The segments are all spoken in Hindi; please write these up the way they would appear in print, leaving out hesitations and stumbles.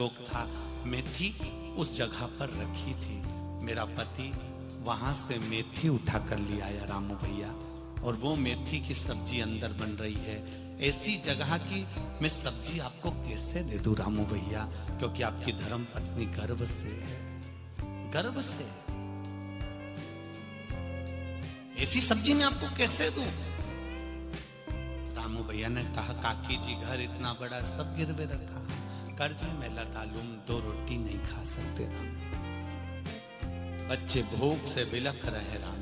लोग था, मेथी उस जगह पर रखी थी। मेरा पति वहां से मेथी उठा कर ले आया रामू भैया, और वो मेथी की सब्जी अंदर बन रही है। ऐसी जगह की मैं सब्जी आपको कैसे दे दूं रामू भैया, क्योंकि आपकी धर्म पत्नी गर्भ से है, गर्भ से। ऐसी सब्जी मैं आपको कैसे दूं? रामू भैया ने कहा, काकी जी घर इतना बड़ा सब गिरवे रखा, कर्ज में लगा लूं, 2 रोटी नहीं खा सकते राम। बच्चे भूख से बिलख रहे राम।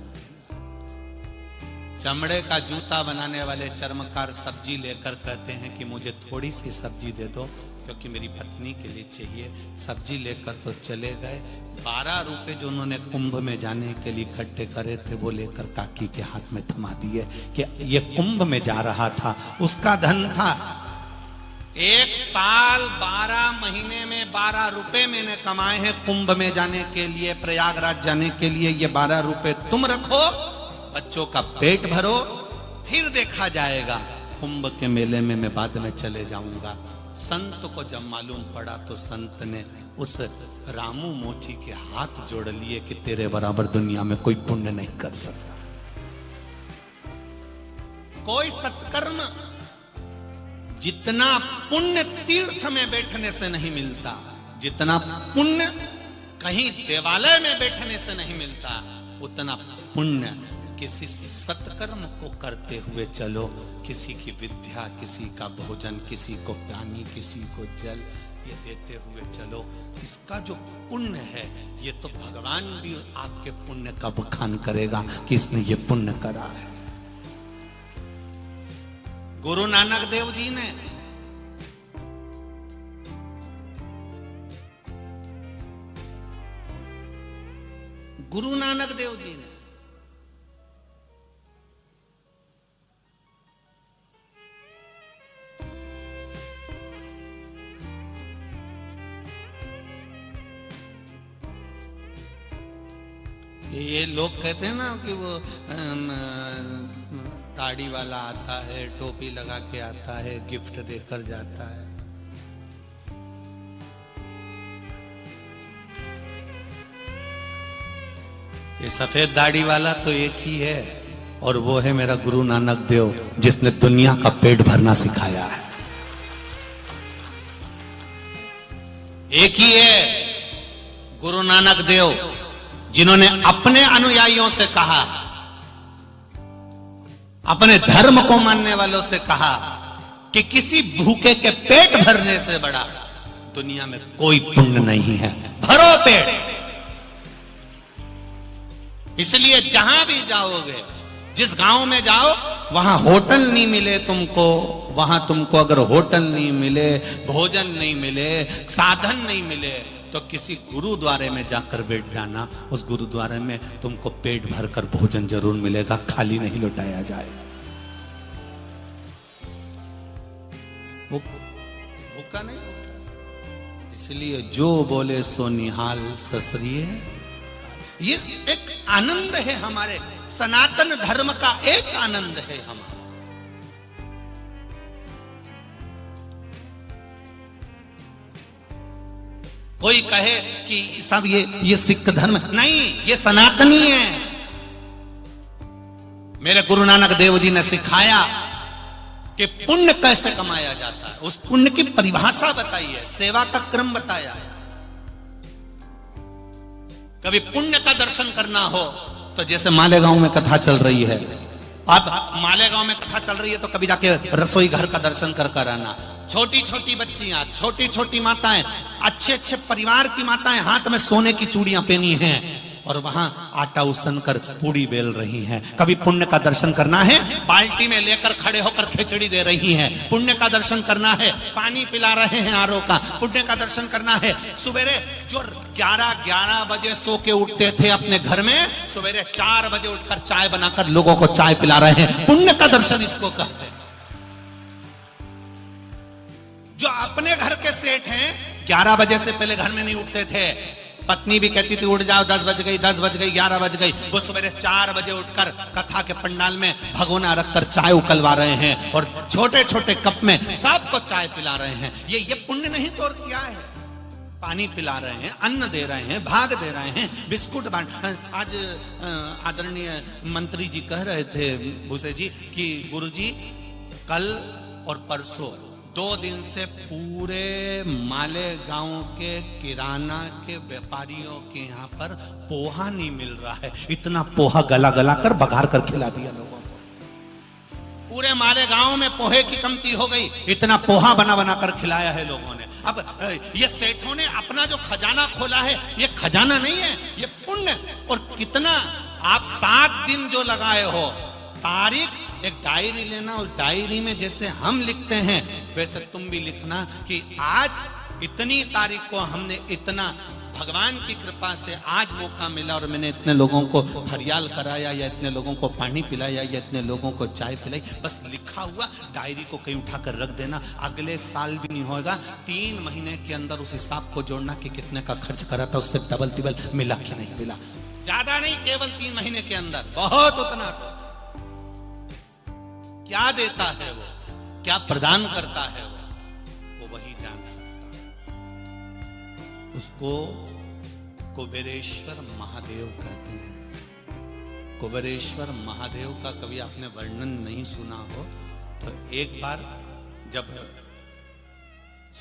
चमड़े का जूता बनाने वाले चर्मकार सब्जी लेकर कहते हैं कि मुझे थोड़ी सी सब्जी दे दो, क्योंकि मेरी पत्नी के लिए चाहिए। सब्जी लेकर तो चले गए। 12 रुपए जो उन्होंने कुंभ में जाने के लिए इकट्ठे करे थे, वो लेकर काकी के हाथ में थमा दिए कि ये कुंभ में जा रहा था, उसका धन था। 1 साल 12 महीने में 12 रुपए मैंने कमाए हैं कुंभ में जाने के लिए, प्रयागराज जाने के लिए। ये 12 रुपए तुम रखो, बच्चों का पेट भरो, फिर देखा जाएगा। कुंभ के मेले में मैं बाद में चले जाऊंगा। संत को जब मालूम पड़ा तो संत ने उस रामू मोची के हाथ जोड़ लिए कि तेरे बराबर दुनिया में कोई पुण्य नहीं कर सकता। कोई सत्कर्म जितना पुण्य तीर्थ में बैठने से नहीं मिलता, जितना पुण्य कहीं देवालय में बैठने से नहीं मिलता, उतना पुण्य किसी सत्कर्म को करते हुए चलो। किसी की विद्या, किसी का भोजन, किसी को पानी, किसी को जल, ये देते हुए चलो। इसका जो पुण्य है, ये तो भगवान भी आपके पुण्य का बखान करेगा कि इसने ये पुण्य करा है। गुरु नानक देव जी ने ये लोग कहते हैं ना कि वो दाढ़ी वाला आता है, टोपी लगा के आता है, गिफ्ट देकर जाता है। ये सफेद दाढ़ी वाला तो एक ही है, और वो है मेरा गुरु नानक देव, जिसने दुनिया का पेट भरना सिखाया है। एक ही है गुरु नानक देव, जिन्होंने अपने अनुयायियों से कहा, अपने धर्म को मानने वालों से कहा कि किसी भूखे के पेट भरने से बड़ा दुनिया में कोई पुण्य नहीं है। भरो पेट। इसलिए जहां भी जाओगे, जिस गांव में जाओ, वहां होटल नहीं मिले तुमको, वहां तुमको अगर होटल नहीं मिले, भोजन नहीं मिले, साधन नहीं मिले, तो किसी गुरुद्वारे में जाकर बैठ जाना। उस गुरुद्वारे में तुमको पेट भरकर भोजन जरूर मिलेगा, खाली नहीं लौटाया जाए। वो भूखा नहीं लौटा। इसलिए जो बोले सो निहाल ससरिये, ये एक आनंद है हमारे सनातन धर्म का, एक आनंद है हमारा। कोई कहे कि सब ये सिख धर्म नहीं, ये सनातनी है। मेरे गुरु नानक देव जी ने सिखाया कि पुण्य कैसे कमाया जाता है, उस पुण्य की परिभाषा बताई है, सेवा का क्रम बताया है। कभी पुण्य का दर्शन करना हो तो जैसे मालेगांव में कथा चल रही है, अब मालेगांव में कथा चल रही है तो कभी जाके रसोई घर का दर्शन कर आना। छोटी छोटी बच्चियां, छोटी छोटी माताएं, अच्छे अच्छे परिवार की माताएं हाथ में सोने की चूड़ियां पहनी हैं और वहां आटा उसन कर पूड़ी बेल रही हैं। कभी पुण्य का दर्शन करना है, बाल्टी में लेकर खड़े होकर खिचड़ी दे रही हैं। पुण्य का दर्शन करना है, पानी पिला रहे हैं आरओ का। पुण्य का दर्शन करना है, सवेरे जो 11 बजे सो के उठते थे अपने घर में, सवेरे 4 बजे उठकर चाय बनाकर लोगों को चाय पिला रहे हैं। पुण्य का दर्शन इसको कहते हैं। जो अपने घर के सेठ हैं, 11 बजे से पहले घर में नहीं उठते थे। पत्नी भी कहती थी उठ जाओ, 10 बज गई, 10 बज गई, 11 बज गई। वो सवेरे 4 बजे उठकर कथा के पंडाल में भगोना रखकर चाय उकलवा रहे हैं और छोटे छोटे कप में सबको चाय पिला रहे हैं। ये पुण्य नहीं तो और क्या है? पानी पिला रहे हैं, अन्न दे रहे हैं, भाग दे रहे हैं, बिस्कुट बांट। आज आदरणीय मंत्री जी कह रहे थे भूसे जी कि गुरुजी कल और परसों 2 दिन से पूरे मालेगांव के किराना के व्यापारियों के यहाँ पर पोहा नहीं मिल रहा है। इतना पोहा गला गला कर बघार कर खिला दिया लोगों को। पूरे मालेगांव में पोहे की कमती हो गई, इतना पोहा बना बना कर खिलाया है लोगों ने। अब ये सेठों ने अपना जो खजाना खोला है, ये खजाना नहीं है, ये पुण्य। और कितना आप 7 दिन जो लगाए हो, तारीख एक डायरी लेना और डायरी में जैसे हम लिखते हैं वैसे तुम भी लिखना कि आज इतनी तारीख को हमने इतना, भगवान की कृपा से आज मौका मिला और मैंने इतने लोगों को फरियाल कराया या इतने लोगों को पानी पिलाया या इतने लोगों को चाय पिलाई। बस लिखा हुआ डायरी को कहीं उठाकर रख देना। अगले साल भी नहीं होगा, 3 महीने के अंदर उस हिसाब को जोड़ना कि कितने का खर्च करा था, उससे डबल तिबल मिला कि नहीं मिला। ज्यादा नहीं, केवल 3 महीने के अंदर बहुत उतना। क्या देता है वो, क्या प्रदान करता है वो वही जान सकता है। उसको कुबेरेश्वर महादेव कहते हैं। कुबेरेश्वर महादेव का कभी आपने वर्णन नहीं सुना हो तो एक बार जब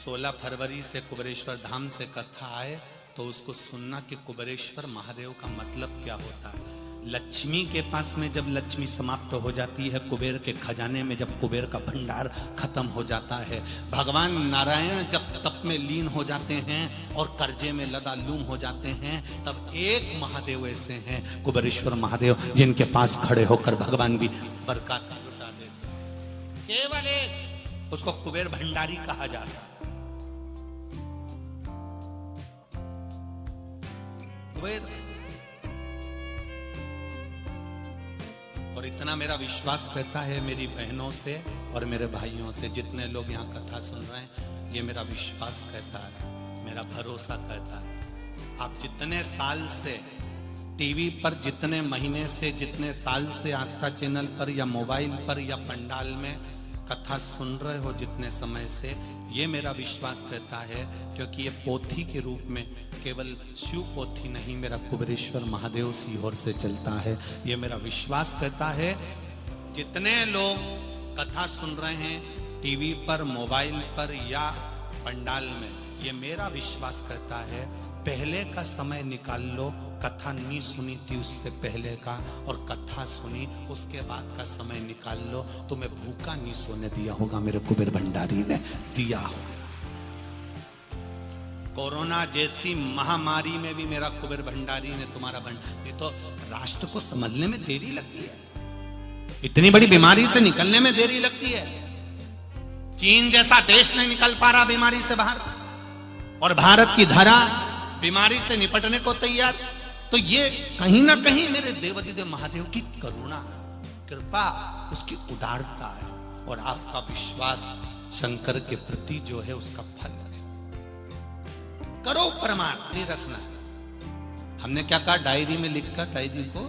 16 फरवरी से कुबेरेश्वर धाम से कथा आए तो उसको सुनना कि कुबेरेश्वर महादेव का मतलब क्या होता है। लक्ष्मी के पास में जब लक्ष्मी समाप्त हो जाती है, कुबेर के खजाने में जब कुबेर का भंडार खत्म हो जाता है, भगवान नारायण जब तप में लीन हो जाते हैं और कर्जे में लदालूम हो जाते हैं, तब एक महादेव ऐसे हैं कुबेरेश्वर महादेव जिनके पास खड़े होकर भगवान भी बरकत लुटा देते। केवल एक, उसको कुबेर भंडारी कहा जाता है। कुबेर। और इतना मेरा विश्वास कहता है मेरी बहनों से और मेरे भाइयों से, जितने लोग यहाँ कथा सुन रहे हैं, ये मेरा विश्वास कहता है, मेरा भरोसा कहता है। आप जितने साल से टीवी पर, जितने महीने से, जितने साल से आस्था चैनल पर या मोबाइल पर या पंडाल में कथा सुन रहे हो, जितने समय से, ये मेरा विश्वास कहता है, क्योंकि ये पोथी के रूप में केवल शिव पोथी नहीं, मेरा कुबेरेश्वर महादेव सीहोर से चलता है। ये मेरा विश्वास कहता है जितने लोग कथा सुन रहे हैं टीवी पर, मोबाइल पर या पंडाल में, ये मेरा विश्वास कहता है पहले का समय निकाल लो, कथा नहीं सुनी थी उससे पहले का, और कथा सुनी उसके बाद का समय निकाल लो, तुम्हें भूखा नहीं सोने दिया होगा, मेरे कुबेर भंडारी ने दिया हो। कोरोना जैसी महामारी में भी मेरा कुबेर भंडारी ने तुम्हारा ये तो राष्ट्र को संभलने में देरी लगती है, इतनी बड़ी बीमारी से निकलने में देरी लगती है। चीन जैसा देश नहीं निकल पा रहा बीमारी से बाहर, और भारत की धरा बीमारी से निपटने को तैयार। तो ये कहीं ना कहीं मेरे देवाधिदेव महादेव की करुणा, कृपा, उसकी उदारता है, और आपका विश्वास शंकर के प्रति जो है उसका फल है। करो प्रमाण, नहीं रखना। हमने क्या कहा, डायरी में लिखकर डायरी को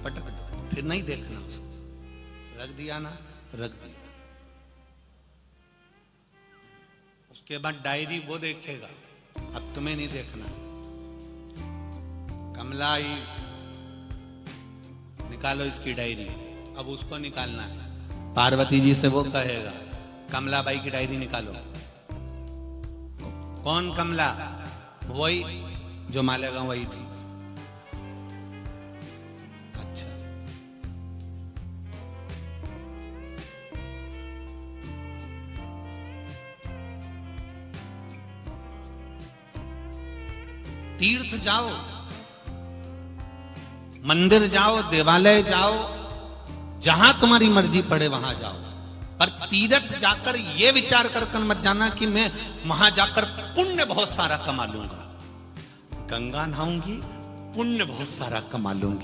पटक दो, फिर नहीं देखना उसको। रख दिया ना, रख दिया। उसके बाद डायरी वो देखेगा, अब तुम्हें नहीं देखना। कमलाई निकालो इसकी डायरी, अब उसको निकालना है। पार्वती जी से वो कहेगा कमला बाई की डायरी निकालो। कौन कमला? वही जो मालेगांव वही थी। अच्छा, तीर्थ जाओ, मंदिर जाओ, देवालय जाओ, जहां तुम्हारी मर्जी पड़े वहां जाओ, पर तीर्थ जाकर यह विचार कर मत जाना कि मैं वहां जाकर पुण्य बहुत सारा कमा लूंगा। गंगा नहाऊंगी, पुण्य बहुत सारा कमा लूंगी।